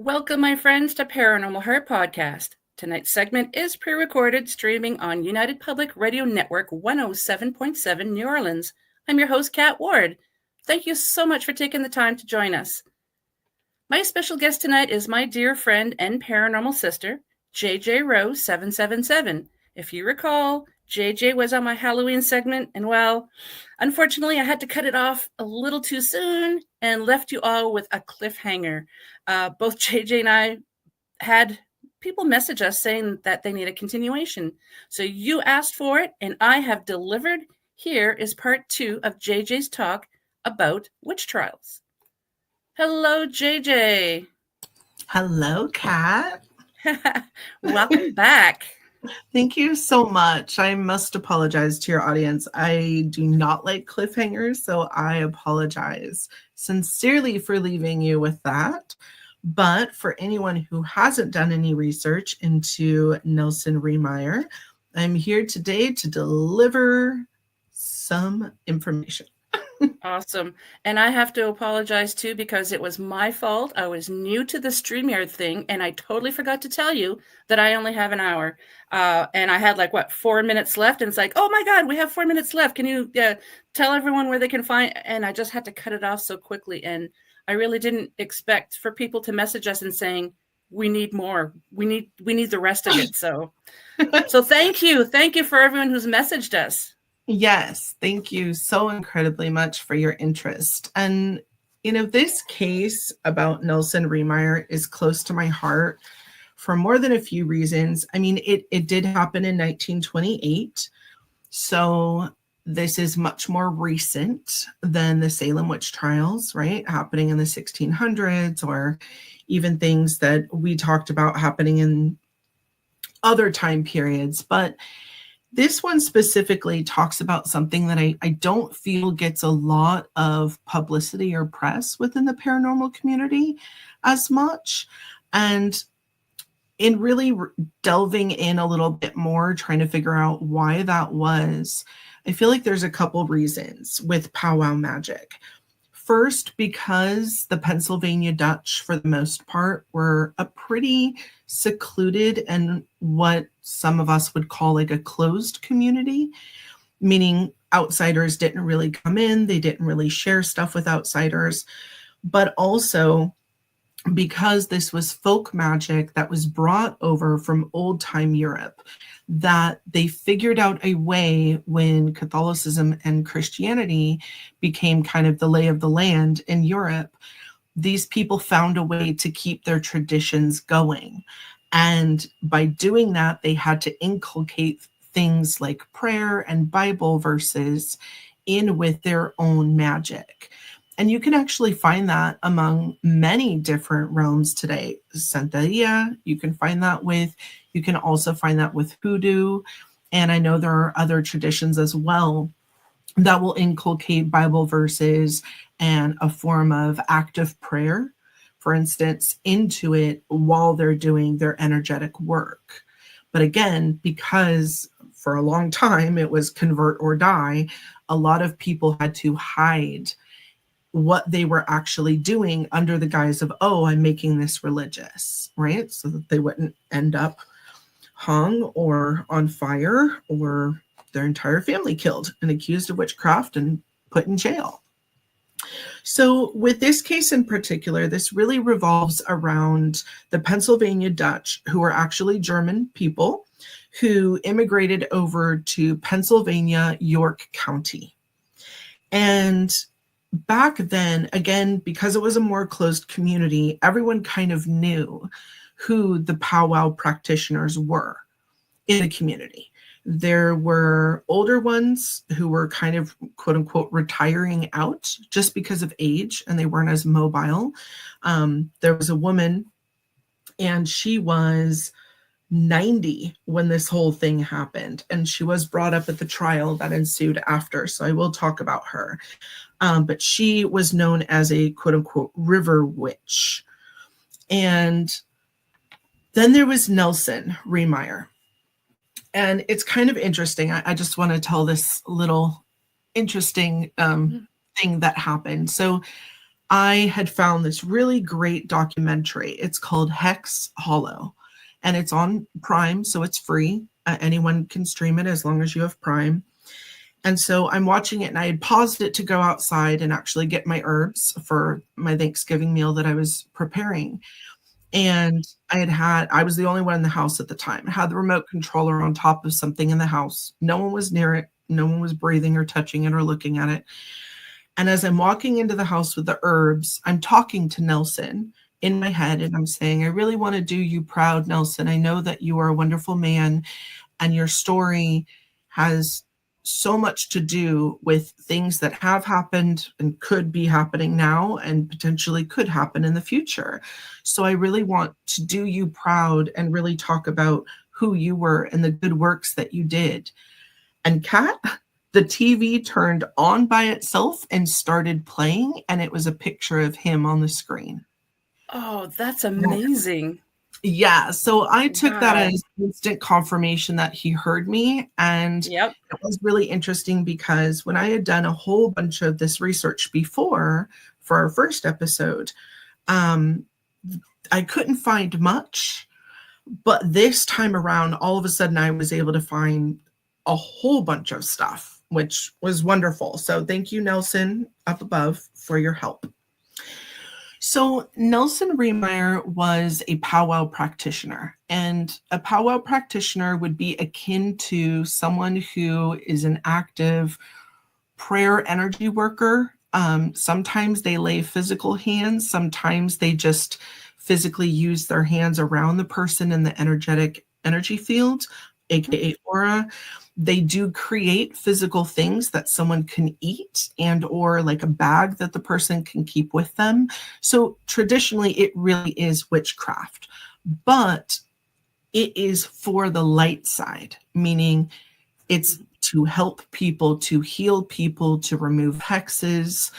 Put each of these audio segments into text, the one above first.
Welcome, my friends, to Paranormal Heart Podcast. Tonight's segment is pre-recorded, streaming on United Public Radio Network 107.7 New Orleans. I'm your host, Kat Ward. Thank you so much for taking the time to join us. My special guest tonight is my dear friend and paranormal sister, JJRose777. If you recall, JJ was on my Halloween segment, and well, unfortunately, I had to cut it off a little too soon and left you all with a cliffhanger. Both JJ and I had people message us saying that they need a continuation. So you asked for it, and I have delivered. Here is part 2 of JJ's talk about witch trials. Hello, JJ. Hello, Kat. Welcome back. Thank you so much. I must apologize to your audience. I do not like cliffhangers, so I apologize sincerely for leaving you with that. But for anyone who hasn't done any research into Nelson Riemeyer, I'm here today to deliver some information. Awesome. And I have to apologize too, because it was my fault. I was new to the StreamYard thing, and I totally forgot to tell you that I only have an hour. And I had 4 minutes left, and it's like, oh my God, we have 4 minutes left. Can you tell everyone where they can find? And I just had to cut it off so quickly. And I really didn't expect for people to message us and saying, we need more. We need the rest of it. So thank you. Thank you for everyone who's messaged us. Yes, thank you so incredibly much for your interest. And, this case about Nelson Riemeyer is close to my heart for more than a few reasons. I mean, it did happen in 1928. So this is much more recent than the Salem Witch Trials, right? Happening in the 1600s, or even things that we talked about happening in other time periods. But this one specifically talks about something that I don't feel gets a lot of publicity or press within the paranormal community as much. And in really delving in a little bit more, trying to figure out why that was, I feel like there's a couple reasons with powwow magic. First, because the Pennsylvania Dutch, for the most part, were a pretty secluded and what some of us would call a closed community, meaning outsiders didn't really come in. They didn't really share stuff with outsiders. But also because this was folk magic that was brought over from old time Europe, that they figured out a way when Catholicism and Christianity became kind of the lay of the land in Europe. These people found a way to keep their traditions going. And by doing that, they had to inculcate things like prayer and Bible verses in with their own magic. And you can actually find that among many different realms today. Santeria, you can also find that with hoodoo. And I know there are other traditions as well that will inculcate Bible verses and a form of active prayer, for instance, into it while they're doing their energetic work. But again, because for a long time it was convert or die, a lot of people had to hide what they were actually doing under the guise of, oh, I'm making this religious, right? So that they wouldn't end up hung or on fire or their entire family killed and accused of witchcraft and put in jail. So with this case in particular, this really revolves around the Pennsylvania Dutch, who are actually German people who immigrated over to Pennsylvania, York County. And back then, again, because it was a more closed community, everyone kind of knew who the powwow practitioners were in the community. There were older ones who were kind of, quote unquote, retiring out just because of age, and they weren't as mobile. There was a woman, and she was 90 when this whole thing happened, and she was brought up at the trial that ensued after, so I will talk about her. But she was known as a, quote unquote, river witch. And then there was Nelson Riemeyer. And it's kind of interesting. I just want to tell this little interesting thing that happened. So I had found this really great documentary. It's called Hex Hollow, and it's on Prime, so it's free. Anyone can stream it as long as you have Prime. And so I'm watching it, and I had paused it to go outside and actually get my herbs for my Thanksgiving meal that I was preparing. And I was the only one in the house at the time. I had the remote controller on top of something in the house. No one was near it. No one was breathing or touching it or looking at it. And as I'm walking into the house with the herbs, I'm talking to Nelson in my head, and I'm saying, I really want to do you proud, Nelson. I know that you are a wonderful man, and your story has so much to do with things that have happened and could be happening now and potentially could happen in the future. So I really want to do you proud and really talk about who you were and the good works that you did. And Kat, the TV turned on by itself and started playing, and it was a picture of him on the screen. Oh, that's amazing. Yeah, so I took that Wow. as instant confirmation that he heard me. And Yep. it was really interesting because when I had done a whole bunch of this research before for our first episode, I couldn't find much. But this time around, all of a sudden, I was able to find a whole bunch of stuff, which was wonderful. So thank you, Nelson, up above, for your help. So Nelson Riemeyer was a powwow practitioner, and a powwow practitioner would be akin to someone who is an active prayer energy worker. Sometimes they lay physical hands, sometimes they just physically use their hands around the person in the energetic energy field, aka aura. They do create physical things that someone can eat and or like a bag that the person can keep with them. So traditionally, it really is witchcraft, but it is for the light side, meaning it's to help people, to heal people, to remove hexes,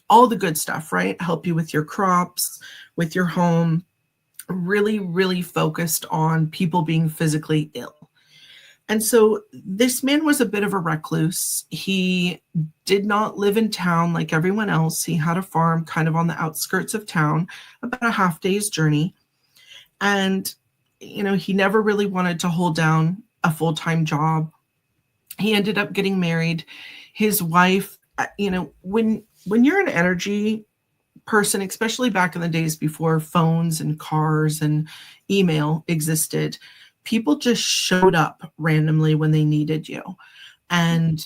all the good stuff, right? Help you with your crops, with your home, really, really focused on people being physically ill. And so this man was a bit of a recluse. He did not live in town like everyone else. He had a farm kind of on the outskirts of town, about a half day's journey. And, he never really wanted to hold down a full-time job. He ended up getting married. His wife, when you're an energy person, especially back in the days before phones and cars and email existed, people just showed up randomly when they needed you. And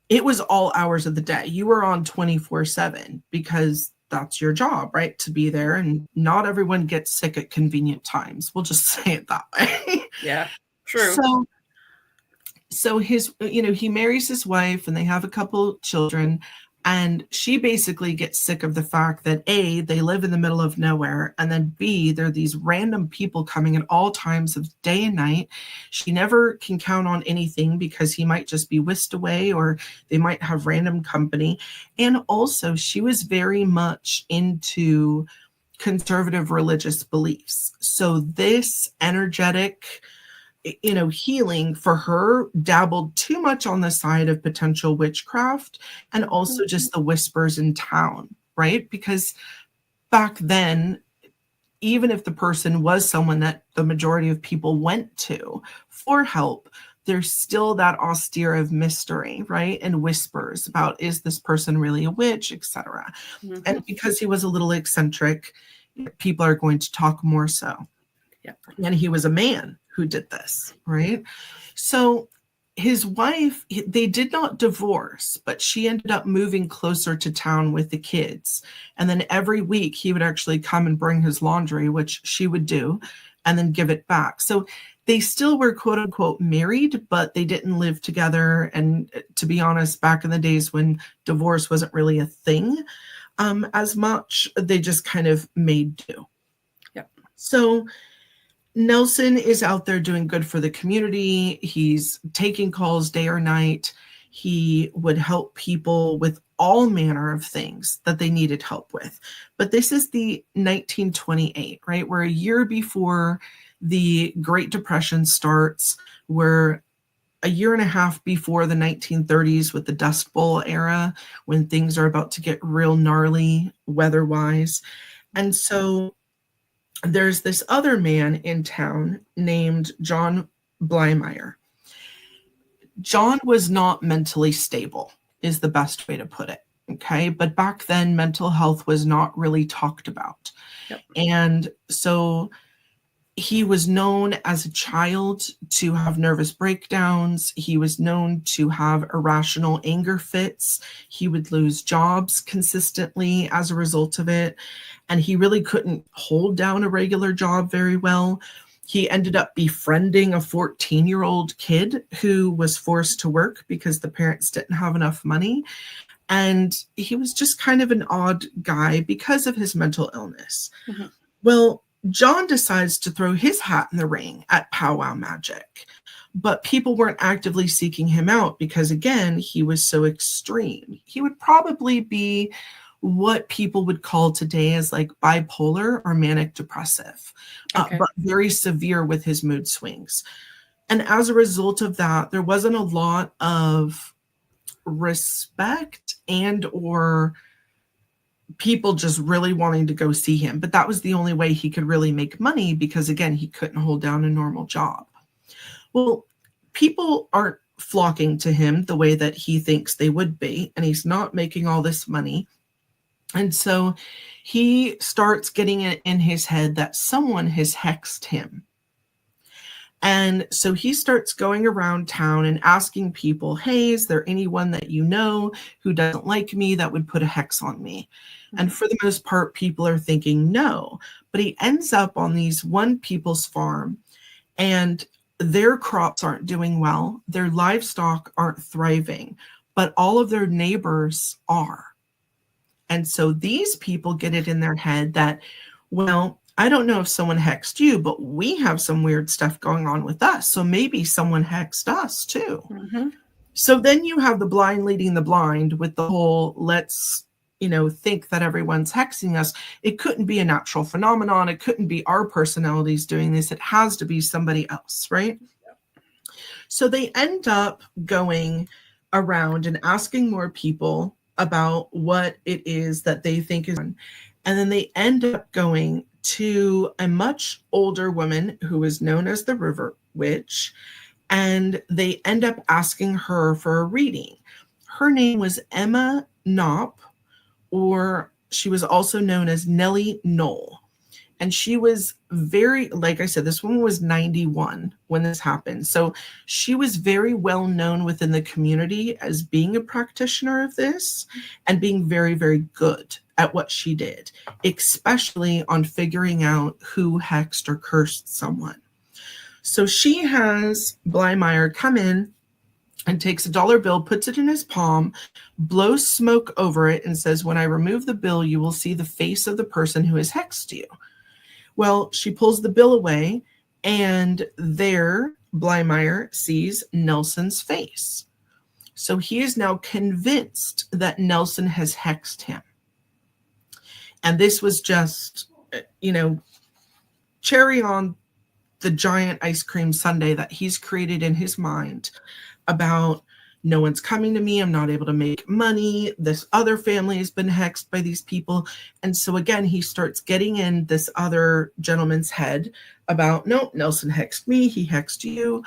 it was all hours of the day. You were on 24/7 because that's your job, right? To be there. And not everyone gets sick at convenient times. We'll just say it that way. Yeah, true. So his, he marries his wife and they have a couple children. And she basically gets sick of the fact that A, they live in the middle of nowhere, and then B, there are these random people coming at all times of day and night. She never can count on anything because he might just be whisked away or they might have random company. And also, she was very much into conservative religious beliefs. So this energetic healing for her dabbled too much on the side of potential witchcraft and also just the whispers in town, right? Because back then, even if the person was someone that the majority of people went to for help, there's still that austere of mystery, right? And whispers about, is this person really a witch, etc. Mm-hmm. And because he was a little eccentric, people are going to talk more so. Yep. And he was a man who did this, right? So his wife, they did not divorce, but she ended up moving closer to town with the kids. And then every week he would actually come and bring his laundry, which she would do, and then give it back. So they still were quote unquote married, but they didn't live together. And to be honest, back in the days when divorce wasn't really a thing as much, they just kind of made do. Yep. So Nelson is out there doing good for the community. He's taking calls day or night. He would help people with all manner of things that they needed help with. But this is the 1928, right? We're a year before the Great Depression starts. We're a year and a half before the 1930s with the Dust Bowl era, when things are about to get real gnarly weather-wise. And so there's this other man in town named John Blymeyer. John was not mentally stable, is the best way to put it. Okay. But back then, mental health was not really talked about. Yep. And so he was known as a child to have nervous breakdowns. He was known to have irrational anger fits. He would lose jobs consistently as a result of it. And he really couldn't hold down a regular job very well. He ended up befriending a 14-year-old kid who was forced to work because the parents didn't have enough money. And he was just kind of an odd guy because of his mental illness. Mm-hmm. Well, John decides to throw his hat in the ring at powwow magic, but people weren't actively seeking him out because, again, he was so extreme. He would probably be what people would call today as like bipolar or manic depressive, but very severe with his mood swings. And as a result of that, there wasn't a lot of respect and or people just really wanting to go see him. But that was the only way he could really make money because, again, he couldn't hold down a normal job. Well, people aren't flocking to him the way that he thinks they would be, and he's not making all this money. And so he starts getting it in his head that someone has hexed him. And so he starts going around town and asking people, hey, is there anyone that you know who doesn't like me that would put a hex on me? And for the most part, people are thinking no. But he ends up on these one people's farm, and their crops aren't doing well. Their livestock aren't thriving, but all of their neighbors are. And so these people get it in their head that, well, I don't know if someone hexed you, but we have some weird stuff going on with us. So maybe someone hexed us too. Mm-hmm. So then you have the blind leading the blind with the whole, let's, think that everyone's hexing us. It couldn't be a natural phenomenon. It couldn't be our personalities doing this. It has to be somebody else, right? So they end up going around and asking more people about what it is that they think is on. And then they end up going to a much older woman who is known as the River Witch, and they end up asking her for a reading. Her name was Emma Knopp, or she was also known as Nellie Knoll. And she was very, like I said, this woman was 91 when this happened. So she was very well known within the community as being a practitioner of this and being very, very good at what she did, especially on figuring out who hexed or cursed someone. So she has Blymeyer come in and takes a dollar bill, puts it in his palm, blows smoke over it, and says, when I remove the bill, you will see the face of the person who has hexed you. Well, she pulls the bill away, and there Blymeyer sees Nelson's face. So he is now convinced that Nelson has hexed him. And this was just, cherry on the giant ice cream sundae that he's created in his mind about no one's coming to me. I'm not able to make money. This other family has been hexed by these people. And so again, he starts getting in this other gentleman's head about, no, Nelson hexed me. He hexed you.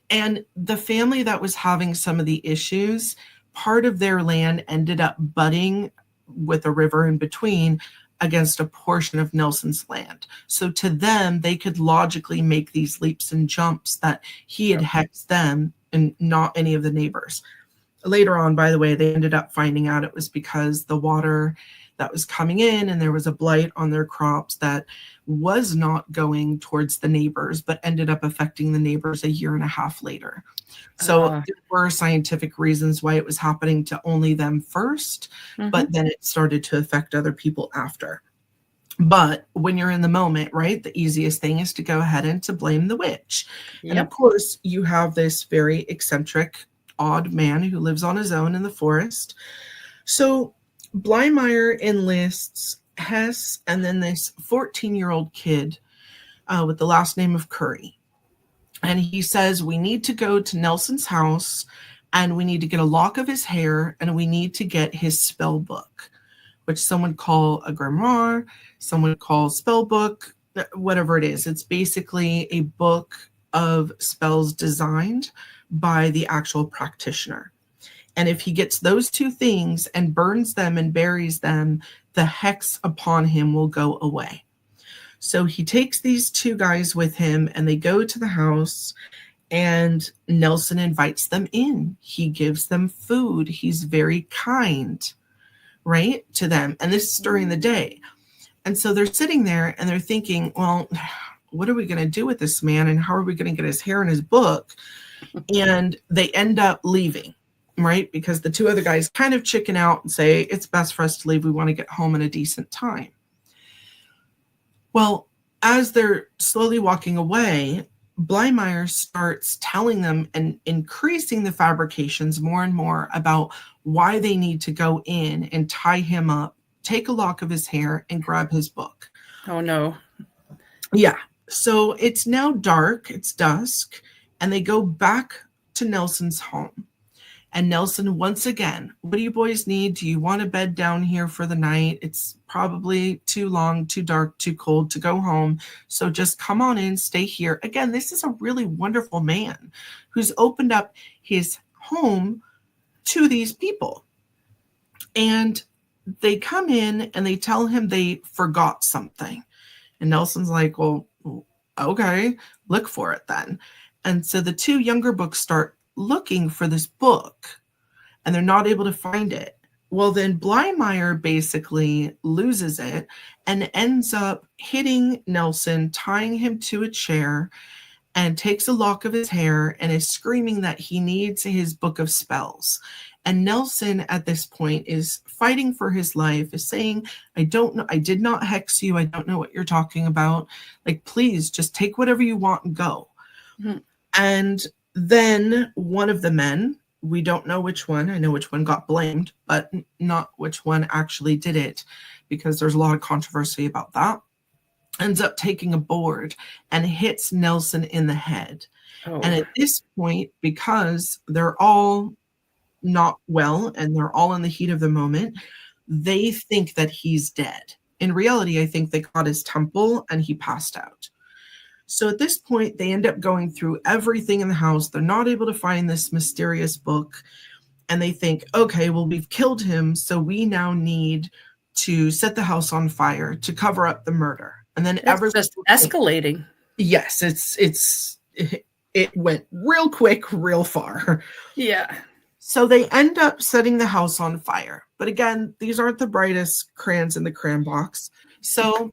And the family that was having some of the issues, part of their land ended up butting with a river in between against a portion of Nelson's land. So to them, they could logically make these leaps and jumps that he had hexed them and not any of the neighbors. Later on, by the way, they ended up finding out it was because the water that was coming in and there was a blight on their crops that was not going towards the neighbors, but ended up affecting the neighbors a year and a half later. So there were scientific reasons why it was happening to only them first, but then it started to affect other people after. But when you're in the moment, right, the easiest thing is to go ahead and to blame the witch. Yep. And of course, you have this very eccentric, odd man who lives on his own in the forest. So Blymeyer enlists Hess and then this 14-year-old kid with the last name of Curry. And he says, we need to go to Nelson's house and we need to get a lock of his hair and we need to get his spell book, which some would call a grimoire, some would call spell book, whatever it is. It's basically a book of spells designed by the actual practitioner. And if he gets those two things and burns them and buries them, the hex upon him will go away. So he takes these two guys with him and they go to the house, and Nelson invites them in. He gives them food. He's very kind, right, to them. And this is during the day. And so they're sitting there and they're thinking, well, what are we going to do with this man? And how are we going to get his hair in his book? And they end up leaving, right? Because the two other guys kind of chicken out and say, it's best for us to leave. We want to get home in a decent time. Well, as they're slowly walking away, Blymeyer starts telling them and increasing the fabrications more and more about why they need to go in and tie him up, take a lock of his hair, and grab his book. Oh, no. Yeah. So it's now dark, it's dusk, and they go back to Nelson's home. And Nelson, once again, what do you boys need? Do you want a bed down here for the night? It's probably too long, too dark, too cold to go home. So just come on in, stay here. Again, this is a really wonderful man who's opened up his home to these people. And they come in and they tell him they forgot something. And Nelson's like, well, okay, look for it then. And so the two younger books start looking for this book and they're not able to find it. Well, then Blymeyer basically loses it and ends up hitting Nelson, tying him to a chair, and takes a lock of his hair and is screaming that he needs his book of spells. And Nelson at this point is fighting for his life, is saying, I don't know, I did not hex you. I don't know what you're talking about. Like, please just take whatever you want and go. Mm-hmm. And then one of the men, we don't know which one, I know which one got blamed, but not which one actually did it, because there's a lot of controversy about that, ends up taking a board and hits Nelson in the head. Oh. And at this point, because they're all not well and they're all in the heat of the moment, they think that he's dead. In reality, I think they caught his temple and he passed out. So at this point, they end up going through everything in the house. They're not able to find this mysterious book. And they think, okay, well, we've killed him, so we now need to set the house on fire to cover up the murder. And then it's just escalating. Yes, it went real quick, real far. Yeah. So they end up setting the house on fire. But again, these aren't the brightest crayons in the crayon box. So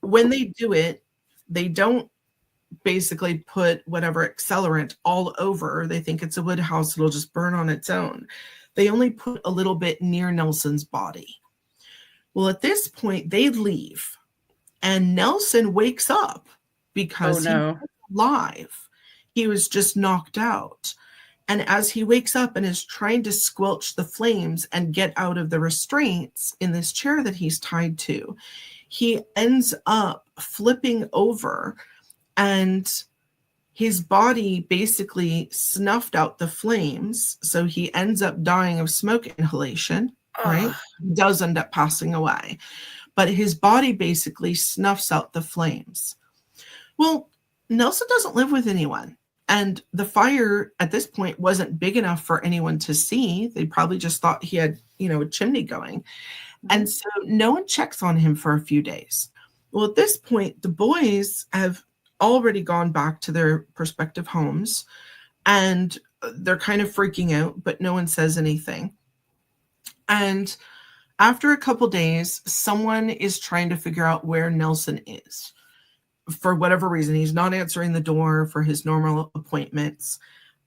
when they do it, they don't basically put whatever accelerant all over. They think it's a wood house, it'll just burn on its own. They only put a little bit near Nelson's body. Well, at this point, they leave. And Nelson wakes up because he was alive. He was just knocked out. And as he wakes up and is trying to squelch the flames and get out of the restraints in this chair that he's tied to, he ends up flipping over and his body basically snuffed out the flames. So he ends up dying of smoke inhalation, right? He does end up passing away. But his body basically snuffs out the flames. Well, Nelson doesn't live with anyone. And the fire at this point wasn't big enough for anyone to see. They probably just thought he had, a chimney going. And so no one checks on him for a few days. Well, at this point, the boys have already gone back to their respective homes and they're kind of freaking out, but no one says anything. And after a couple days, someone is trying to figure out where Nelson is. For whatever reason, he's not answering the door for his normal appointments.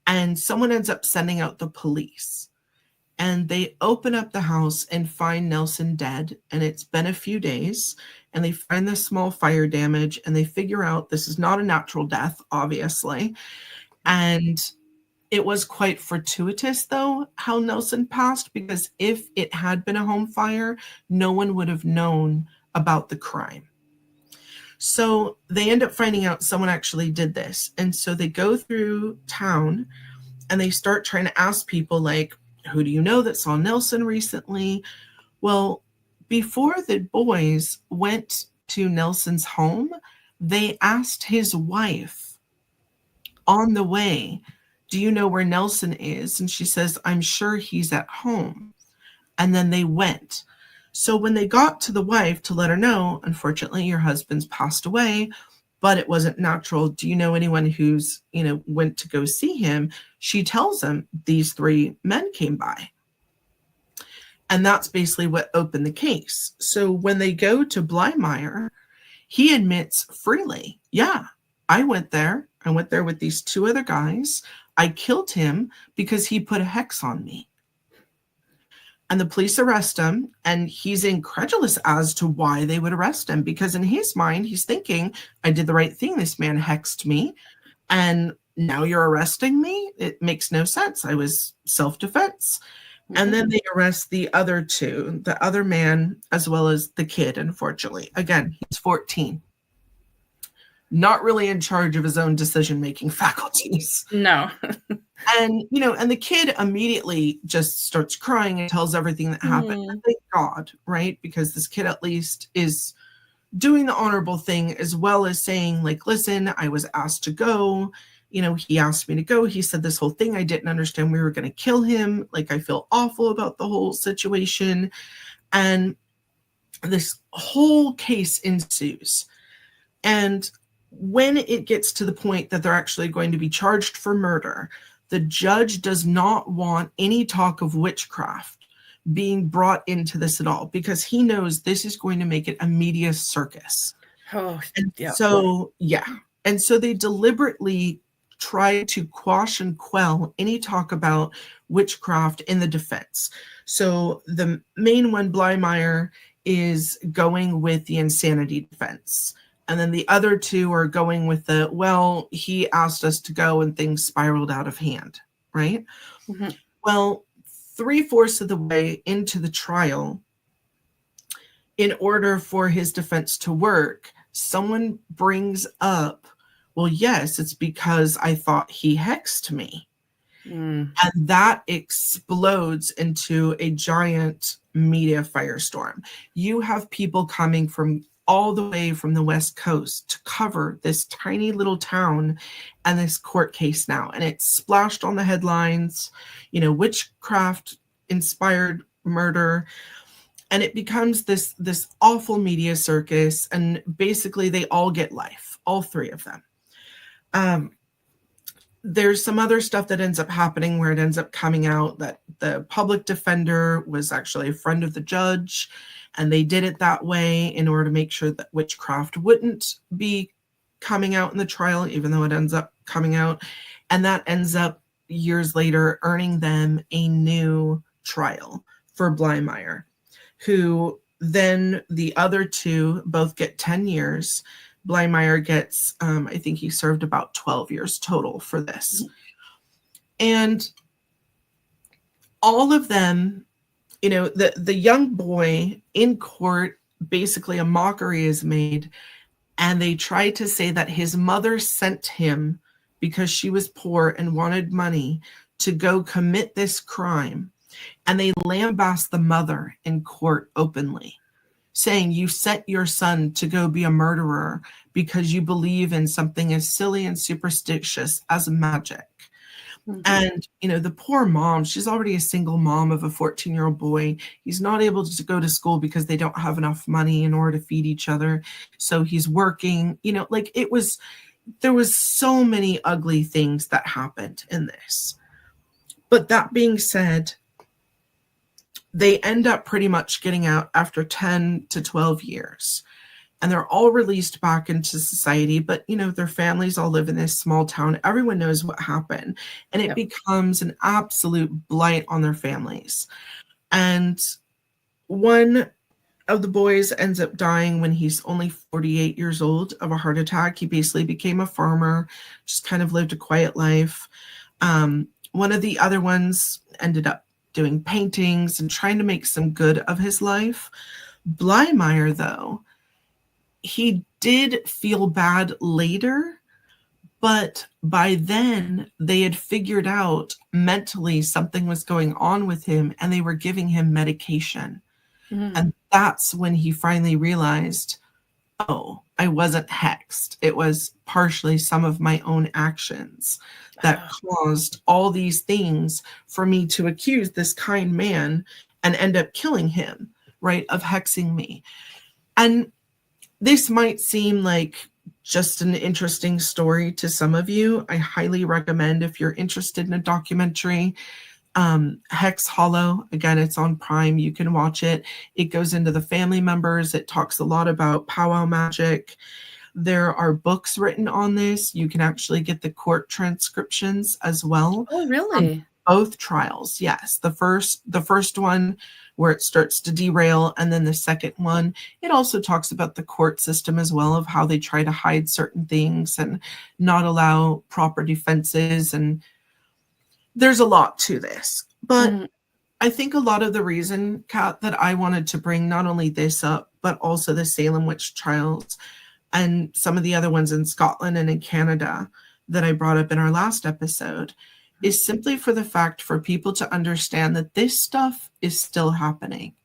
And someone ends up sending out the police. And they open up the house and find Nelson dead. And it's been a few days. And they find this small fire damage. And they figure out this is not a natural death, obviously. And it was quite fortuitous, though, how Nelson passed. Because if it had been a home fire, no one would have known about the crime. So they end up finding out someone actually did this. And so they go through town and they start trying to ask people, like, who do you know that saw Nelson recently? Well, before the boys went to Nelson's home, they asked his wife on the way, do you know where Nelson is? And she says, I'm sure he's at home. And then they went. So when they got to the wife to let her know, unfortunately, your husband's passed away, but it wasn't natural. Do you know anyone who's, went to go see him? She tells him these three men came by. And that's basically what opened the case. So when they go to Blymeyer, he admits freely, yeah, I went there. I went there with these two other guys. I killed him because he put a hex on me. And the police arrest him, and he's incredulous as to why they would arrest him, because in his mind, he's thinking, I did the right thing. This man hexed me, and now you're arresting me? It makes no sense. I was self-defense. And then they arrest the other two, the other man, as well as the kid, unfortunately. Again, he's 14. Not really in charge of his own decision-making faculties. No. And, and the kid immediately just starts crying and tells everything that happened. And thank God, right? Because this kid at least is doing the honorable thing, as well as saying, like, listen, I was asked to go. He asked me to go. He said this whole thing. I didn't understand we were going to kill him. Like, I feel awful about the whole situation. And this whole case ensues. And when it gets to the point that they're actually going to be charged for murder, the judge does not want any talk of witchcraft being brought into this at all, because he knows this is going to make it a media circus. Oh, and yeah. So, yeah. And so they deliberately try to quash and quell any talk about witchcraft in the defense. So the main one, Blymeyer, is going with the insanity defense. And then the other two are going with the, well, he asked us to go and things spiraled out of hand, right? Mm-hmm. Well, 3/4 of the way into the trial, in order for his defense to work, someone brings up, well, yes, it's because I thought he hexed me. And that explodes into a giant media firestorm. You have people coming from all the way from the West Coast to cover this tiny little town and this court case now. And it's splashed on the headlines, witchcraft inspired murder. And it becomes this awful media circus. And basically they all get life, all three of them. There's some other stuff that ends up happening where it ends up coming out that the public defender was actually a friend of the judge, and they did it that way in order to make sure that witchcraft wouldn't be coming out in the trial, even though it ends up coming out. And that ends up years later earning them a new trial for Blymeyer, who then the other two both get 10 years. Blymeyer gets, I think he served about 12 years total for this. And all of them, the young boy in court, basically a mockery is made. And they try to say that his mother sent him because she was poor and wanted money to go commit this crime. And they lambast the mother in court openly, saying you sent your son to go be a murderer because you believe in something as silly and superstitious as magic. Mm-hmm. And, the poor mom, she's already a single mom of a 14-year-old boy. He's not able to go to school because they don't have enough money in order to feed each other. So he's working, there was so many ugly things that happened in this. But that being said, they end up pretty much getting out after 10 to 12 years. And they're all released back into society. But, their families all live in this small town. Everyone knows what happened. And it becomes an absolute blight on their families. And one of the boys ends up dying when he's only 48 years old of a heart attack. He basically became a farmer, just kind of lived a quiet life. One of the other ones ended up doing paintings and trying to make some good of his life. Blymeyer, though, he did feel bad later, but by then they had figured out mentally something was going on with him and they were giving him medication. And that's when he finally realized, oh, I wasn't hexed. It was partially some of my own actions that caused all these things for me to accuse this kind man and end up killing him, right, of hexing me. And this might seem like just an interesting story to some of you. I highly recommend, if you're interested in a documentary, Hex Hollow. Again, it's on Prime. You can watch it. It goes into the family members. It talks a lot about powwow magic. There are books written on this. You can actually get the court transcriptions as well. Oh, really? Both trials, yes. The first one where it starts to derail, and then the second one, it also talks about the court system as well, of how they try to hide certain things and not allow proper defenses. And there's a lot to this. But I think a lot of the reason, Kat, that I wanted to bring not only this up, but also the Salem Witch Trials and some of the other ones in Scotland and in Canada that I brought up in our last episode, is simply for the fact for people to understand that this stuff is still happening.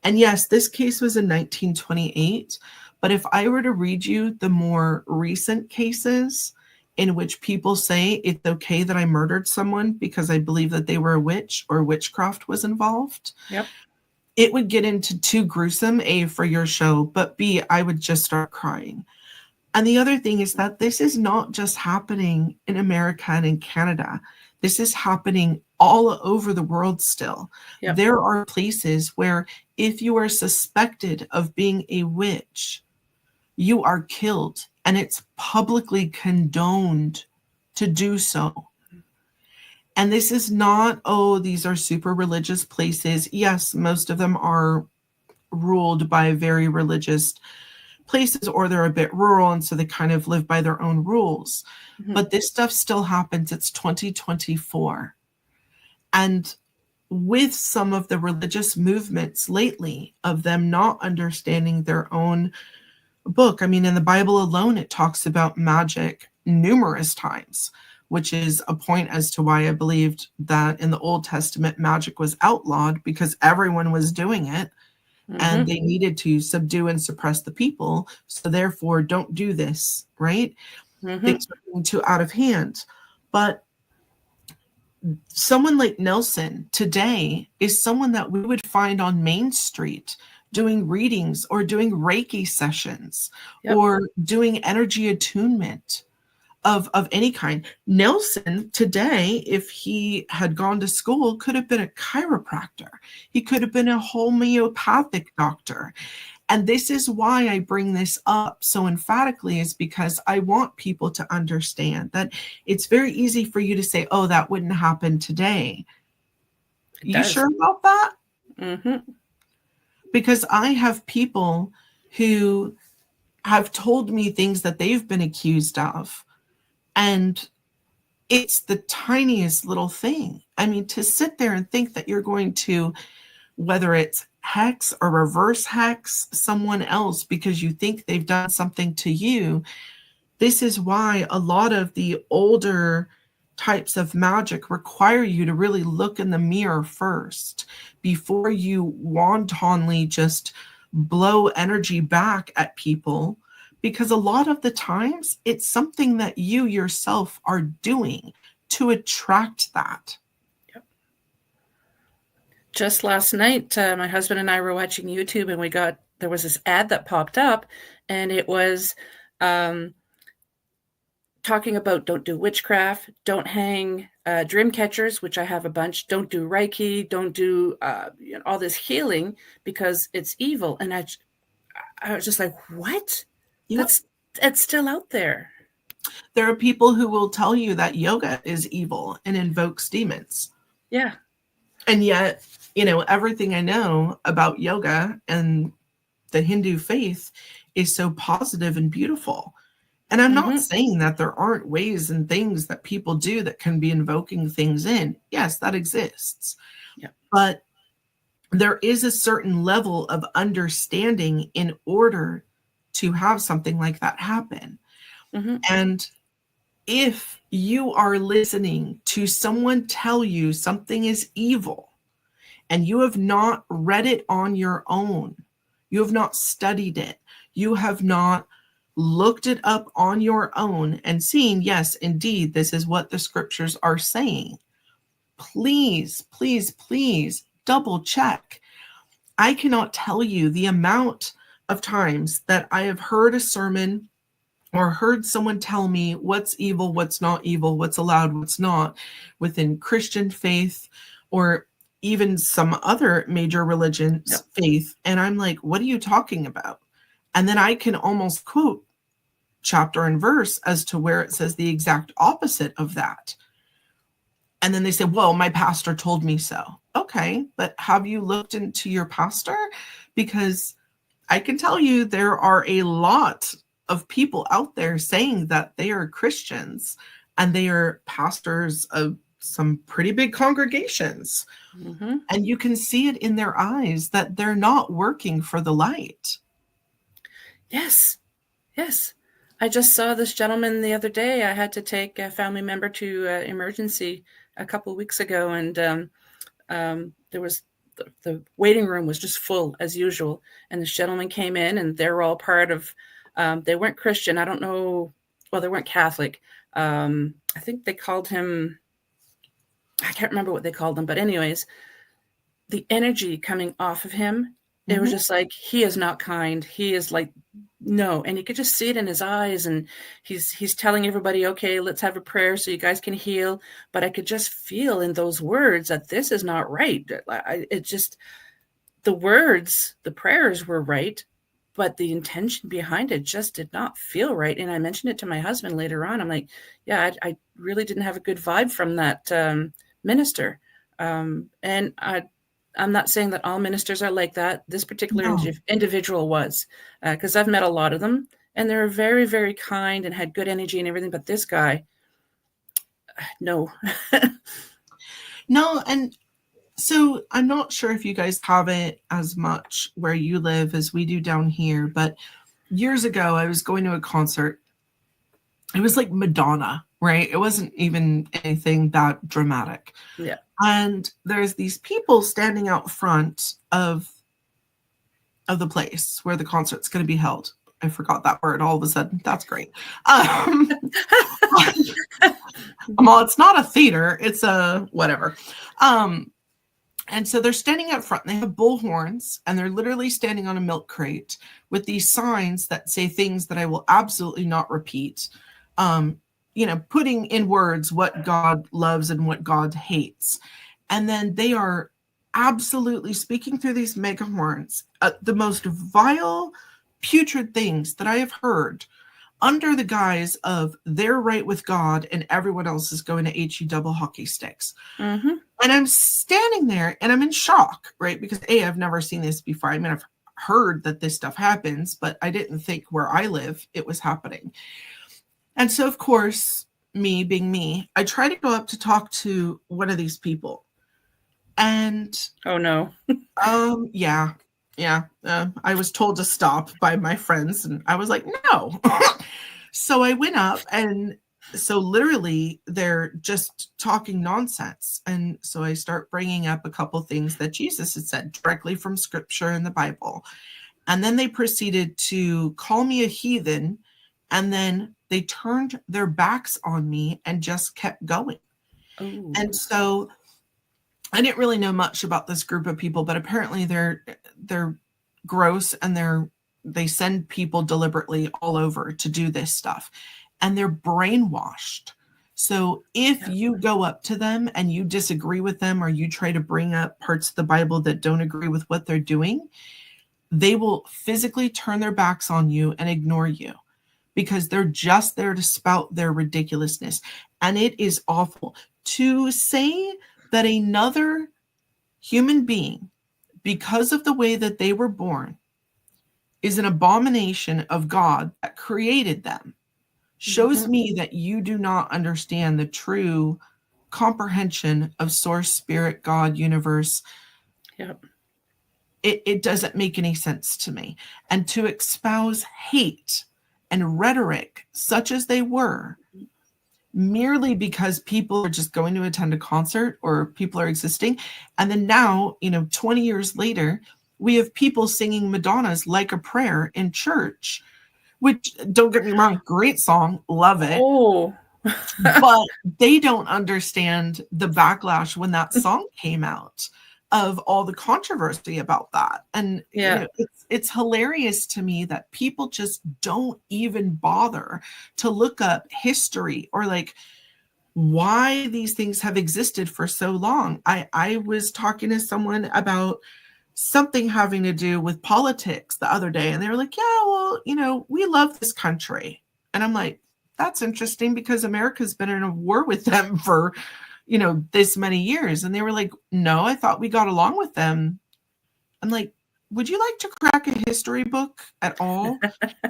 And yes, this case was in 1928, but if I were to read you the more recent cases in which people say it's okay that I murdered someone because I believe that they were a witch or witchcraft was involved, it would get into too gruesome, A, for your show, but B, I would just start crying. And the other thing is that this is not just happening in America and in Canada. This is happening all over the world still. There are places where if you are suspected of being a witch, you are killed, and it's publicly condoned to do so. And this is not, oh, these are super religious places. Yes, most of them are ruled by very religious places, or they're a bit rural, and so they kind of live by their own rules. But this stuff still happens. It's 2024. And with some of the religious movements lately of them not understanding their own book, I mean, in the Bible alone, it talks about magic numerous times, which is a point as to why I believed that in the Old Testament, magic was outlawed, because everyone was doing it. And they needed to subdue and suppress the people. So therefore, don't do this, right? Things are getting too out of hand. But someone like Nelson today is someone that we would find on Main Street doing readings or doing Reiki sessions or doing energy attunement of any kind. Nelson today, if he had gone to school, could have been a chiropractor. He could have been a homeopathic doctor. And this is why I bring this up so emphatically, is because I want people to understand that it's very easy for you to say, oh, that wouldn't happen today. You sure about that? Because I have people who have told me things that they've been accused of. And it's the tiniest little thing. I mean, to sit there and think that you're going to, whether it's hex or reverse hex someone else because you think they've done something to you, this is why a lot of the older types of magic require you to really look in the mirror first before you wantonly just blow energy back at people. Because a lot of the times it's something that you yourself are doing to attract that. Just last night, my husband and I were watching YouTube, and there was this ad that popped up, and it was talking about don't do witchcraft, don't hang dream catchers, which I have a bunch, don't do Reiki, don't do all this healing because it's evil. And I was just like, what? It's still out there. There are people who will tell you that yoga is evil and invokes demons. Yeah. And yet, everything I know about yoga and the Hindu faith is so positive and beautiful. And I'm not saying that there aren't ways and things that people do that can be invoking things in. Yes, that exists. But there is a certain level of understanding in order to have something like that happen. Mm-hmm. And if you are listening to someone tell you something is evil and you have not read it on your own, you have not studied it, you have not looked it up on your own and seen, yes, indeed, this is what the scriptures are saying, please, please, please double check. I cannot tell you the amount of times that I have heard a sermon or heard someone tell me what's evil, what's not evil, what's allowed, what's not within Christian faith or even some other major religion's faith. And I'm like, what are you talking about? And then I can almost quote chapter and verse as to where it says the exact opposite of that. And then they say, well, my pastor told me so. Okay, but have you looked into your pastor? Because I can tell you there are a lot of people out there saying that they are Christians and they are pastors of some pretty big congregations. Mm-hmm. And you can see it in their eyes that they're not working for the light. Yes. Yes. I just saw this gentleman the other day. I had to take a family member to emergency a couple of weeks ago, and there was the waiting room was just full as usual. And this gentleman came in, and they were all part of. They weren't Christian. I don't know. Well, they weren't Catholic. I think they called him. I can't remember what they called him, but anyways, the energy coming off of him, it was just like, he is not kind. He is like, no. And you could just see it in his eyes. And he's telling everybody, okay, let's have a prayer so you guys can heal. But I could just feel in those words that this is not right. It just, the words, the prayers were right, but the intention behind it just did not feel right. And I mentioned it to my husband later on. I'm like, yeah, I really didn't have a good vibe from that minister. And I'm not saying that all ministers are like that. This particular individual was, because I've met a lot of them, and they're very, very kind and had good energy and everything. But this guy, no. No, and so I'm not sure if you guys have it as much where you live as we do down here, but years ago I was going to a concert. It was like Madonna, right? It wasn't even anything that dramatic. Yeah. And there's these people standing out front of the place where the concert's going to be held. I forgot that word all of a sudden. That's great. Well, it's not a theater. It's a whatever. And so they're standing out front. And they have bull horns, and they're literally standing on a milk crate with these signs that say things that I will absolutely not repeat. Putting in words what God loves and what God hates. And then they are absolutely speaking through these mega horns, the most vile, putrid things that I have heard under the guise of they're right with God and everyone else is going to HE double hockey sticks. Mm-hmm. And I'm standing there and I'm in shock, right? Because I've never seen this before. I mean, I've heard that this stuff happens, but I didn't think where I live it was happening. And so, of course, me being me, I try to go up to talk to one of these people. And oh no. I was told to stop by my friends, and I was like, no. So I went up, and so literally they're just talking nonsense. And so I start bringing up a couple things that Jesus had said directly from scripture in the Bible. And then they proceeded to call me a heathen, and then they turned their backs on me and just kept going. Ooh. And so I didn't really know much about this group of people, but apparently they're gross, and they send people deliberately all over to do this stuff, and they're brainwashed. So if you go up to them and you disagree with them, or you try to bring up parts of the Bible that don't agree with what they're doing, they will physically turn their backs on you and ignore you, because they're just there to spout their ridiculousness. And it is awful to say that another human being, because of the way that they were born, is an abomination of God that created them, shows me that you do not understand the true comprehension of source, spirit, God, universe. Yep. it doesn't make any sense to me. And to espouse hate and rhetoric such as they were, merely because people are just going to attend a concert or people are existing. And then now, 20 years later, we have people singing Madonna's Like a Prayer in church, which, don't get me wrong, great song, love it. Oh, But they don't understand the backlash when that song came out, of all the controversy about that. And yeah. it's hilarious to me that people just don't even bother to look up history or like why these things have existed for so long. I was talking to someone about something having to do with politics the other day, and they were like, yeah, well, we love this country. And I'm like, that's interesting because America's been in a war with them for, this many years. And they were like, no, I thought we got along with them. I'm like, would you like to crack a history book at all?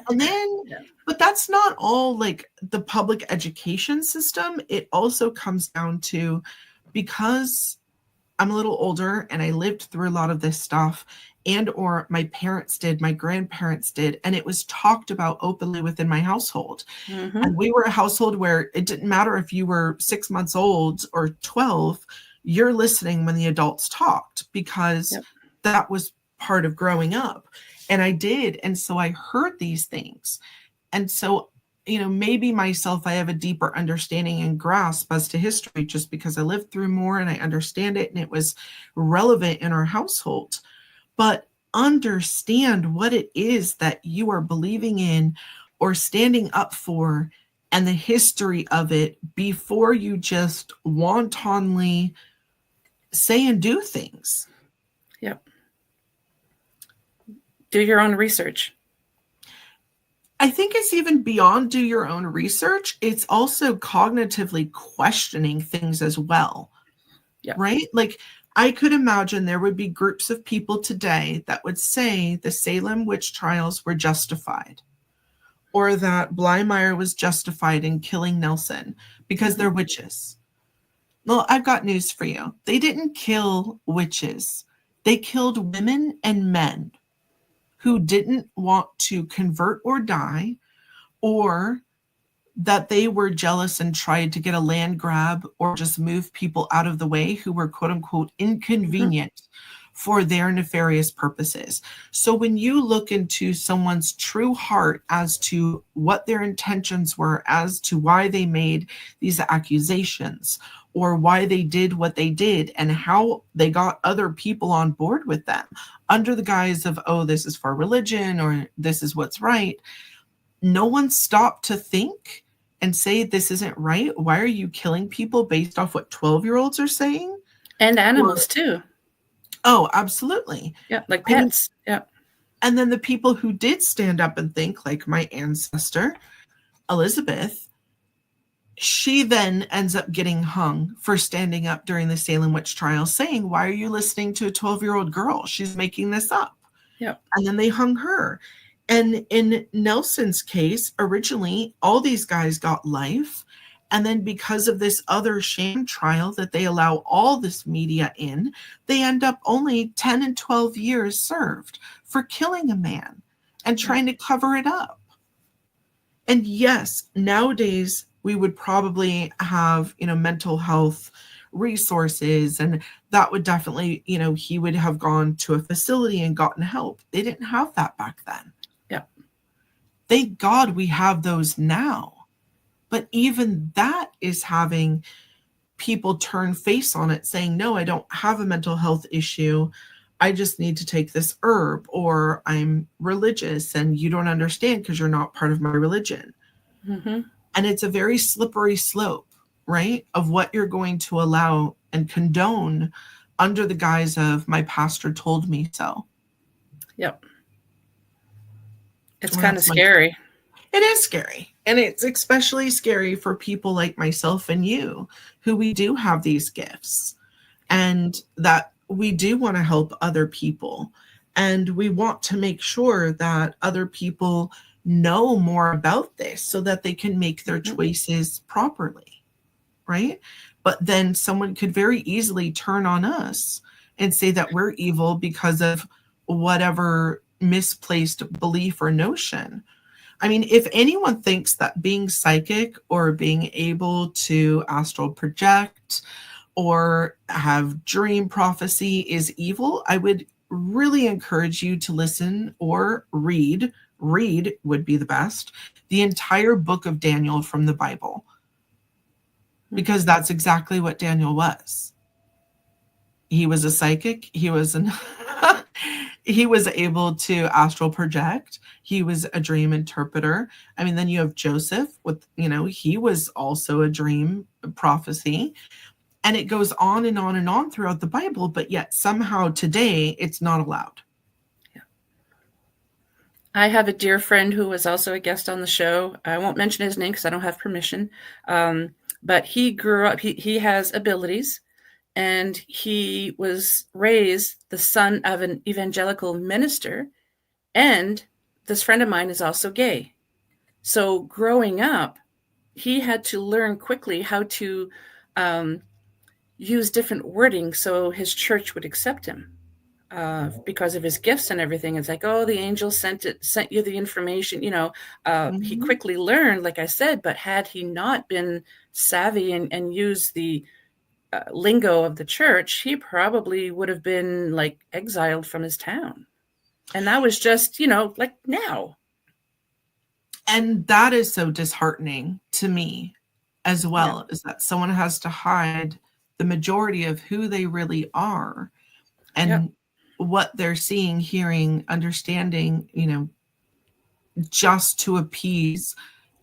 And then, Yeah. but that's not all like the public education system. It also comes down to, because I'm a little older and I lived through a lot of this stuff, and or my parents did, my grandparents did, and it was talked about openly within my household. Mm-hmm. And we were a household where it didn't matter if you were 6 months old or 12, you're listening when the adults talked, because Yep. that was part of growing up. And I did. And so I heard these things. And so, maybe myself, I have a deeper understanding and grasp as to history just because I lived through more and I understand it and it was relevant in our household. But understand what it is that you are believing in or standing up for and the history of it before you just wantonly say and do things. Yep. Do your own research. I think it's even beyond do your own research. It's also cognitively questioning things as well. Yeah. Right? Like, I could imagine there would be groups of people today that would say the Salem Witch Trials were justified, or that Blymeyer was justified in killing Nelson because they're witches. Well, I've got news for you. They didn't kill witches. They killed women and men who didn't want to convert or die, or that they were jealous and tried to get a land grab or just move people out of the way who were quote unquote inconvenient for their nefarious purposes. So when you look into someone's true heart as to what their intentions were, as to why they made these accusations or why they did what they did and how they got other people on board with them under the guise of, oh, this is for religion or this is what's right, no one stopped to think and say, this isn't right. Why are you killing people based off what 12-year-olds are saying? And animals too. Oh, absolutely. Yeah, like pets. Yeah. And then the people who did stand up and think, like my ancestor, Elizabeth, she then ends up getting hung for standing up during the Salem Witch Trials saying, why are you listening to a 12-year-old girl? She's making this up. Yeah. And then they hung her. And in Nelson's case, originally, all these guys got life. And then because of this other sham trial that they allow all this media in, they end up only 10 and 12 years served for killing a man and trying to cover it up. And yes, nowadays, we would probably have, mental health resources, and that would definitely, he would have gone to a facility and gotten help. They didn't have that back then. Yeah. Thank God we have those now. But even that is having people turn face on it saying, no, I don't have a mental health issue. I just need to take this herb, or I'm religious and you don't understand because you're not part of my religion. Mm-hmm. And it's a very slippery slope, right, of what you're going to allow and condone under the guise of my pastor told me so. Yep. It's kind of scary. It is scary. And it's especially scary for people like myself and you, who we do have these gifts and that we do want to help other people. And we want to make sure that other people know more about this so that they can make their choices properly, right? But then someone could very easily turn on us and say that we're evil because of whatever misplaced belief or notion. I mean, if anyone thinks that being psychic or being able to astral project or have dream prophecy is evil, I would really encourage you to listen or read would be the best, the entire book of Daniel from the Bible, because that's exactly what Daniel was. He was a psychic. He was he was able to astral project. He was a dream interpreter. I mean, then you have Joseph with, he was also a dream prophecy. And it goes on and on and on throughout the Bible, but yet somehow today it's not allowed. Yeah. I have a dear friend who was also a guest on the show. I won't mention his name because I don't have permission. But he grew up, he has abilities. And he was raised the son of an evangelical minister. And this friend of mine is also gay. So growing up, he had to learn quickly how to use different wording so his church would accept him because of his gifts and everything. It's like, oh, the angel sent you the information. He quickly learned, like I said, but had he not been savvy and used the lingo of the church, he probably would have been like exiled from his town. And that was just, like now. And that is so disheartening to me as well, is that someone has to hide the majority of who they really are and what they're seeing, hearing, understanding, just to appease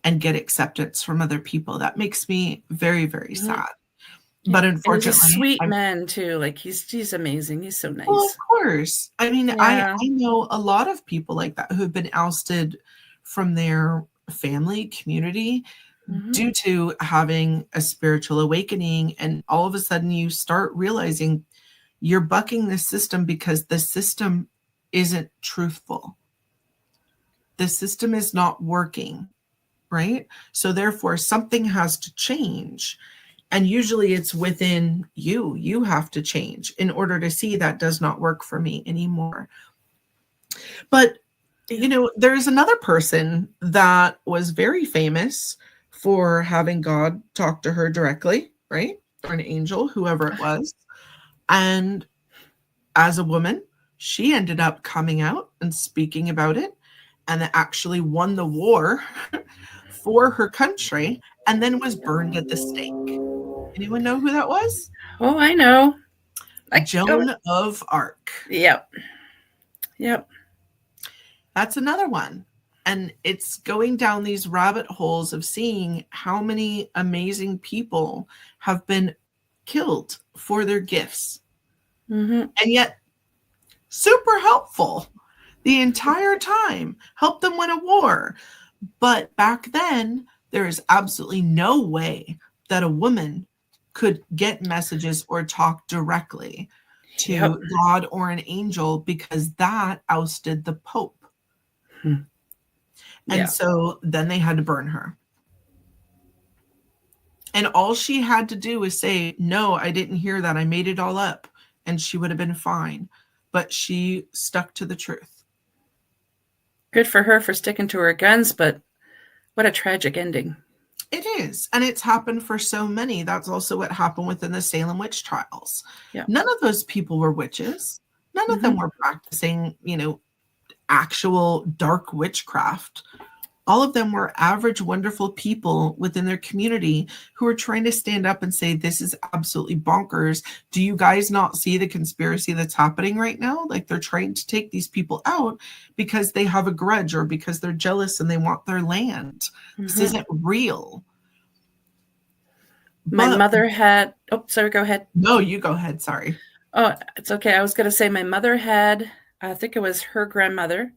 and get acceptance from other people. That makes me very, very sad. But unfortunately, and he's a sweet man too. Like he's amazing. He's so nice. Well, of course. I mean, I know a lot of people like that who have been ousted from their family, community, due to having a spiritual awakening. And all of a sudden you start realizing you're bucking the system because the system isn't truthful. The system is not working, right? So therefore something has to change. And usually it's within you. You have to change in order to see that does not work for me anymore. But, there's another person that was very famous for having God talk to her directly, right? Or an angel, whoever it was. And as a woman, she ended up coming out and speaking about it and actually won the war for her country and then was burned at the stake. Anyone know who that was? Oh, I know. Joan of Arc. Yep. That's another one. And it's going down these rabbit holes of seeing how many amazing people have been killed for their gifts. And yet, super helpful the entire time. Helped them win a war. But back then, there is absolutely no way that a woman could get messages or talk directly to God or an angel because that ousted the Pope. And so then they had to burn her. And all she had to do was say, no, I didn't hear that. I made it all up. And she would have been fine. But she stuck to the truth. Good for her for sticking to her guns, but what a tragic ending. It is. And it's happened for so many. That's also what happened within the Salem Witch Trials. None of those people were witches. None of them were practicing, actual dark witchcraft. All of them were average, wonderful people within their community who were trying to stand up and say, this is absolutely bonkers. Do you guys not see the conspiracy that's happening right now? Like they're trying to take these people out because they have a grudge or because they're jealous and they want their land. This isn't real. My mother had, sorry, go ahead. No, you go ahead. Sorry. Oh, it's okay. I was going to say my mother had, I think it was her grandmother.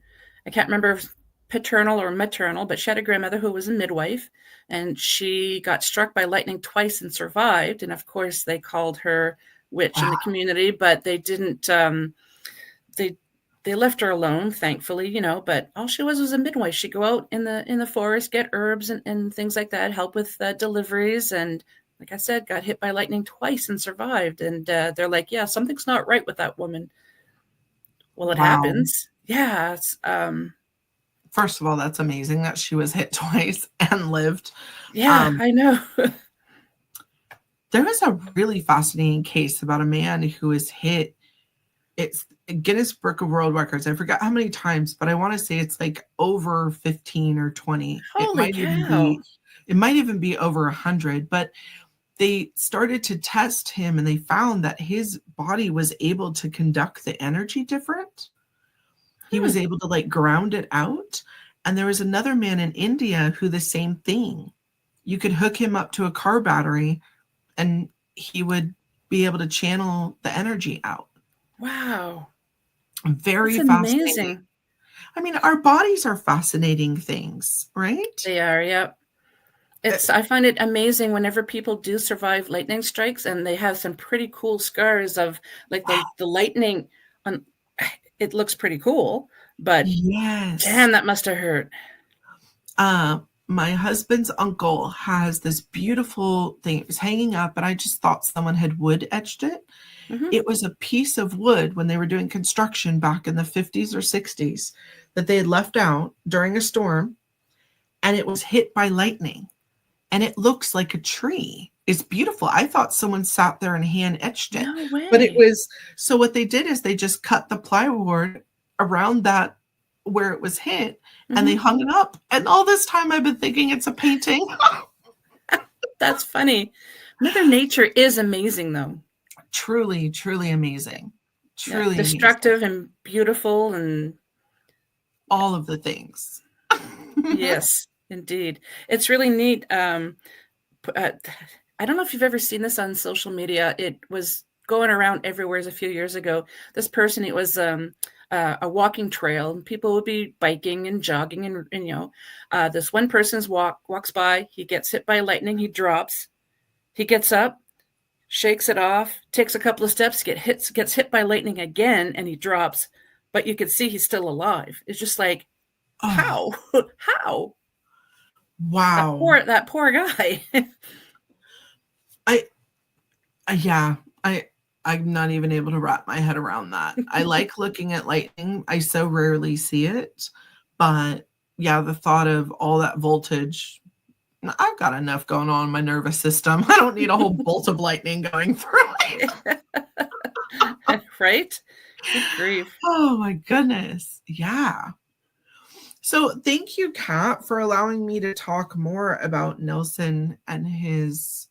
I can't remember if paternal or maternal, but she had a grandmother who was a midwife, and she got struck by lightning twice and survived. And of course, they called her witch in the community, but they didn't. They left her alone, thankfully, But all she was a midwife. She'd go out in the forest, get herbs and things like that, help with deliveries, and like I said, got hit by lightning twice and survived. And they're like, yeah, something's not right with that woman. Well, it Wow. happens. Yeah. First of all, that's amazing that she was hit twice and lived. Yeah, I know. There was a really fascinating case about a man who was hit. It's Guinness Book of World Records. I forgot how many times, but I want to say it's like over 15 or 20. Holy cow. It might even be over 100, but they started to test him and they found that his body was able to conduct the energy different. He was able to like ground it out. And there was another man in India who the same thing. You could hook him up to a car battery and he would be able to channel the energy out. Wow. Very That's fascinating. amazing. I mean, our bodies are fascinating things, right? They are, yep. I find it amazing whenever people do survive lightning strikes and they have some pretty cool scars of like the lightning on. It looks pretty cool, but yes, damn, that must have hurt. My husband's uncle has this beautiful thing. It was hanging up, and I just thought someone had wood etched it. Mm-hmm. It was a piece of wood when they were doing construction back in the 50s or 60s that they had left out during a storm, and it was hit by lightning. And it looks like a tree. It's beautiful. I thought someone sat there and hand etched it. No way. But it was, so what they did is they just cut the plywood around that where it was hit, and they hung it up. And all this time I've been thinking it's a painting. That's funny. Mother Nature is amazing, though. Truly, truly amazing. Truly destructive amazing. and beautiful and all of the things. Yes, indeed. It's really neat. I don't know if you've ever seen this on social media. It was going around everywhere a few years ago. This person, it was a walking trail. People would be biking and jogging, and this one person's walks by. He gets hit by lightning. He drops. He gets up, shakes it off, takes a couple of steps, gets hit by lightning again, and he drops. But you can see he's still alive. It's just like, how? How? Wow. That poor guy. I'm not even able to wrap my head around that. I like looking at lightning. I so rarely see it. But yeah, the thought of all that voltage, I've got enough going on in my nervous system. I don't need a whole bolt of lightning going through me. Right? Good grief. Oh my goodness. Yeah. So thank you, Kat, for allowing me to talk more about Nelson and his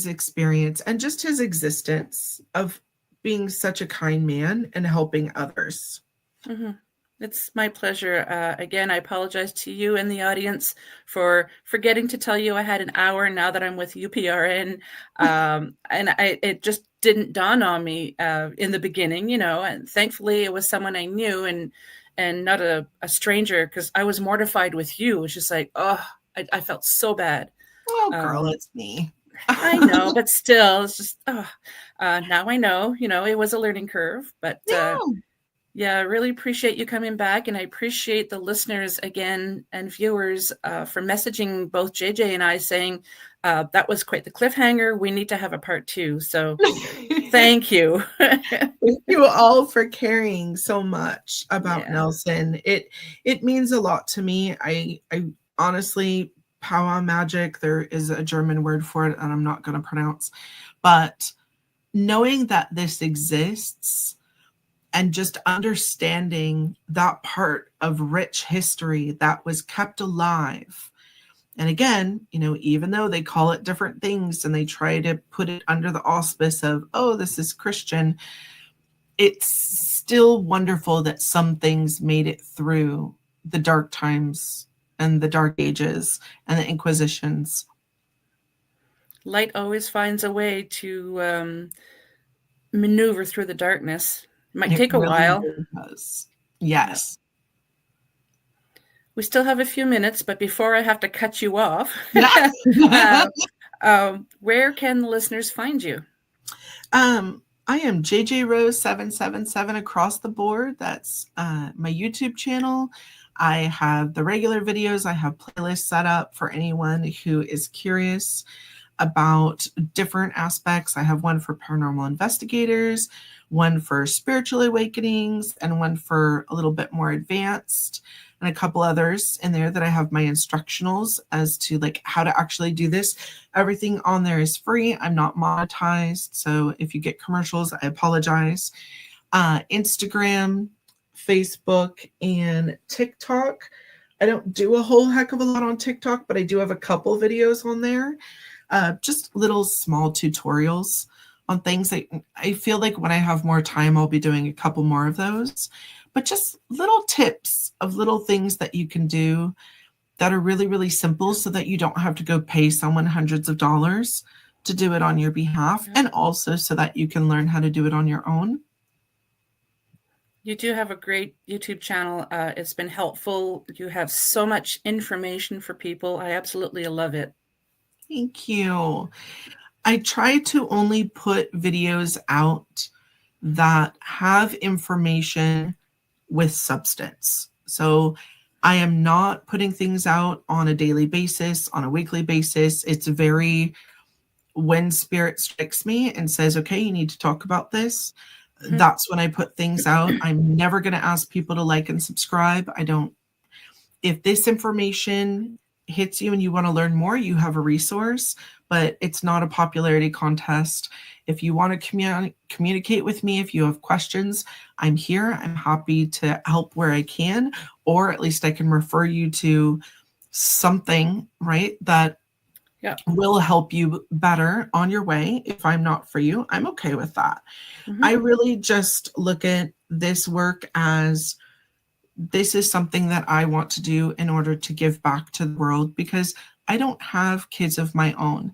experience and just his existence of being such a kind man and helping others. Mm-hmm. It's my pleasure. Again, I apologize to you and the audience for forgetting to tell you I had an hour now that I'm with UPRN. And it just didn't dawn on me in the beginning, and thankfully it was someone I knew and not a stranger, because I was mortified with you. It's just like, I felt so bad. Oh, girl, it's me. I know, but still, it's just, now I know, it was a learning curve, but yeah, I really appreciate you coming back. And I appreciate the listeners again and viewers for messaging both JJ and I saying that was quite the cliffhanger. We need to have a part 2. So thank you. Thank you all for caring so much about Nelson. It means a lot to me. I honestly, power magic, there is a German word for it and I'm not going to pronounce, but knowing that this exists and just understanding that part of rich history that was kept alive. And again, even though they call it different things and they try to put it under the auspice of, this is Christian, it's still wonderful that some things made it through the dark times and the dark ages and the inquisitions. Light always finds a way to maneuver through the darkness. It might take a while. Really does. Yes. We still have a few minutes, but before I have to cut you off, where can the listeners find you? I am JJRose777 across the board. That's my YouTube channel. I have the regular videos. I have playlists set up for anyone who is curious. about different aspects. I have one for paranormal investigators, one for spiritual awakenings, and one for a little bit more advanced, and a couple others in there that I have my instructionals as to like how to actually do this. Everything on there is free. I'm not monetized. So if you get commercials, I apologize. Instagram, Facebook, and TikTok. I don't do a whole heck of a lot on TikTok, but I do have a couple videos on there. Just little small tutorials on things that I feel like when I have more time, I'll be doing a couple more of those. But just little tips of little things that you can do that are really, really simple so that you don't have to go pay someone hundreds of dollars to do it on your behalf, and also so that you can learn how to do it on your own. You do have a great YouTube channel. It's been helpful. You have so much information for people. I absolutely love it. Thank you. I try to only put videos out that have information with substance. So I am not putting things out on a daily basis, on a weekly basis. It's very, when spirit strikes me and says, okay, you need to talk about this, that's when I put things out. I'm never going to ask people to like and subscribe. If this information hits you and you want to learn more, you have a resource, but it's not a popularity contest. If you want to communicate with me, if you have questions, I'm here. I'm happy to help where I can, or at least I can refer you to something, right, that will help you better on your way. If I'm not for you, I'm okay with that. I really just look at this work as this is something that I want to do in order to give back to the world, because I don't have kids of my own.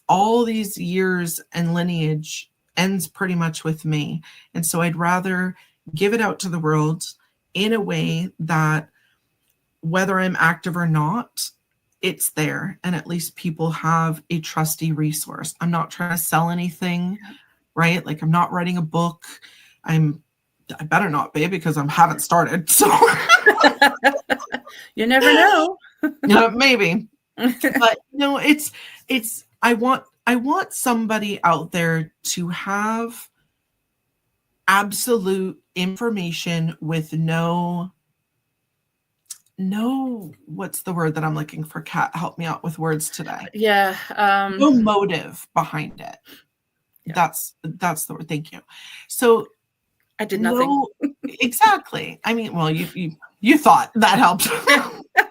All these years and lineage ends pretty much with me. And so I'd rather give it out to the world in a way that whether I'm active or not, it's there. And at least people have a trusty resource. I'm not trying to sell anything, right? Like I'm not writing a book. I better not be, because I haven't started. So you never know. Maybe. But no, I want somebody out there to have absolute information with no, what's the word that I'm looking for? Kat, help me out with words today. Yeah. No motive behind it. Yeah. That's the word. Thank you. So I did nothing. Exactly. I mean, well, you thought that helped.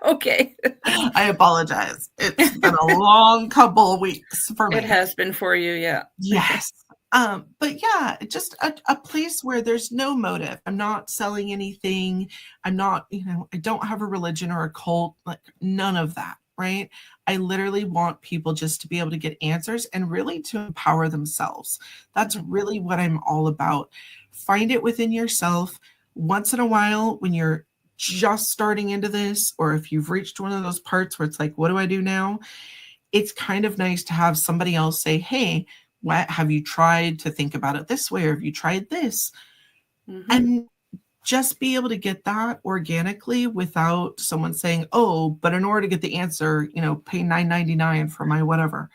Okay. I apologize. It's been a long couple of weeks for me. It has been for you, yeah. Yes. But yeah, just a place where there's no motive. I'm not selling anything. I'm not, I don't have a religion or a cult, like none of that, right? I literally want people just to be able to get answers and really to empower themselves. That's really what I'm all about. Find it within yourself. Once in a while, when you're just starting into this, or if you've reached one of those parts where it's like, what do I do now? It's kind of nice to have somebody else say, hey, what have you tried to think about it this way? Or have you tried this? And just be able to get that organically without someone saying, oh, but in order to get the answer, pay $9.99 for my whatever.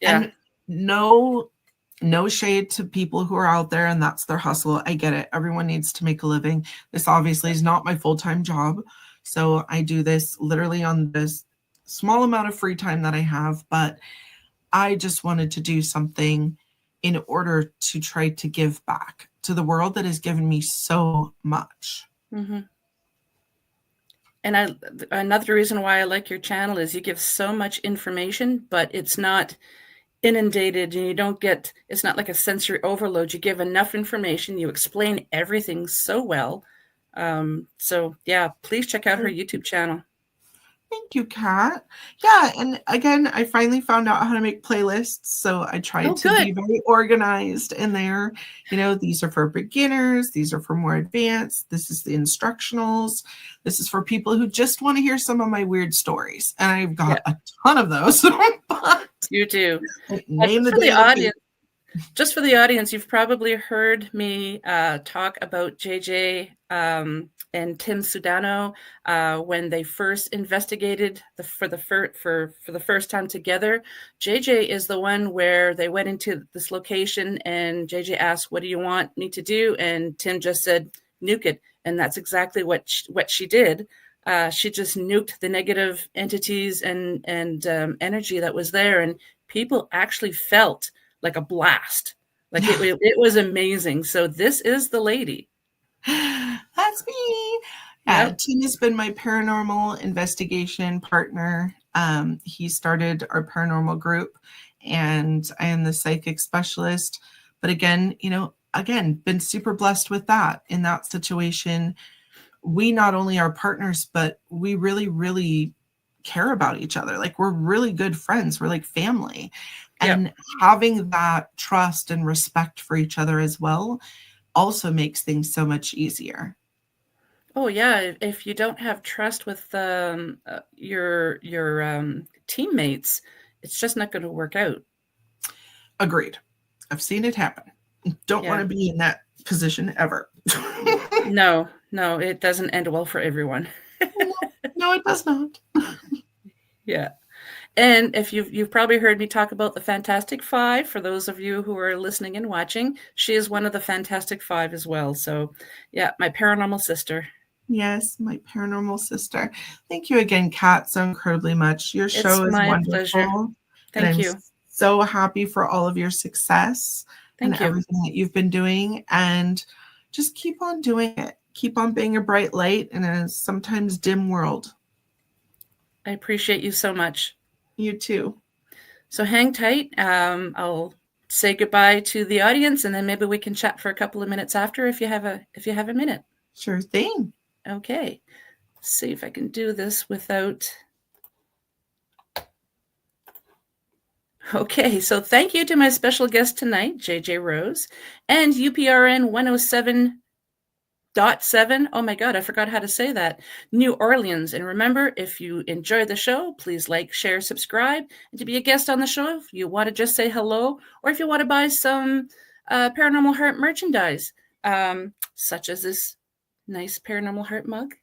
Yeah. And no shade to people who are out there and that's their hustle. I get it. Everyone needs to make a living. This obviously is not my full-time job. So I do this literally on this small amount of free time that I have, but I just wanted to do something in order to try to give back to the world that has given me so much. And another reason why I like your channel is you give so much information, but it's not inundated, and it's not like a sensory overload. You give enough information, you explain everything so well. So yeah, please check out her YouTube channel. Thank you, Kat. Yeah, and again, I finally found out how to make playlists, so I tried to be very organized in there. These are for beginners, these are for more advanced, this is the instructionals, this is for people who just want to hear some of my weird stories, and I've got a ton of those. But you do. Name the for the audience. Just for the audience, you've probably heard me talk about JJ and Tim Sudano when they first investigated for the first time together. JJ is the one where they went into this location and JJ asked, "What do you want me to do?" And Tim just said, "Nuke it," and that's exactly what she did. She just nuked the negative entities and energy that was there, and people actually felt like a blast. Like it was amazing. So this is the lady. That's me. Yeah, Yep. Tim has been my paranormal investigation partner. He started our paranormal group, and I am the psychic specialist. But again, been super blessed with that. In that situation, we not only are partners, but we really, really care about each other. Like, we're really good friends. We're like family. Yep. And having that trust and respect for each other as well also makes things so much easier. Oh yeah. If you don't have trust with your teammates, it's just not going to work out. Agreed. I've seen it happen. Don't want to be in that position ever. No, it doesn't end well for everyone. No, it does not. Yeah. And if you've probably heard me talk about the Fantastic Five, for those of you who are listening and watching, she is one of the Fantastic Five as well. So yeah, my paranormal sister. Yes, my paranormal sister. Thank you again, Kat, so incredibly much. Your show is wonderful. Pleasure. Thank you. So happy for all of your success and everything that you've been doing. And just keep on doing it. Keep on being a bright light in a sometimes dim world. I appreciate you so much. You too. So hang tight. I'll say goodbye to the audience, and then maybe we can chat for a couple of minutes after if you have a minute. Sure thing. Okay. Let's see if I can do this without. Okay, so thank you to my special guest tonight, JJRose, and UPRN 107.7. Oh my God, I forgot how to say that. New Orleans. And remember, if you enjoy the show, please like, share, subscribe. And to be a guest on the show, if you want to just say hello, or if you want to buy some Paranormal Heart merchandise, such as this nice Paranormal Heart mug,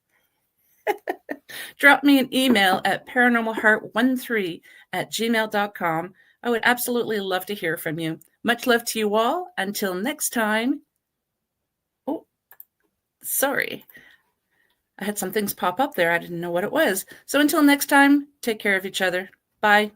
drop me an email at paranormalheart13@gmail.com. I would absolutely love to hear from you. Much love to you all. Until next time. Oh, sorry. I had some things pop up there. I didn't know what it was. So until next time, take care of each other. Bye.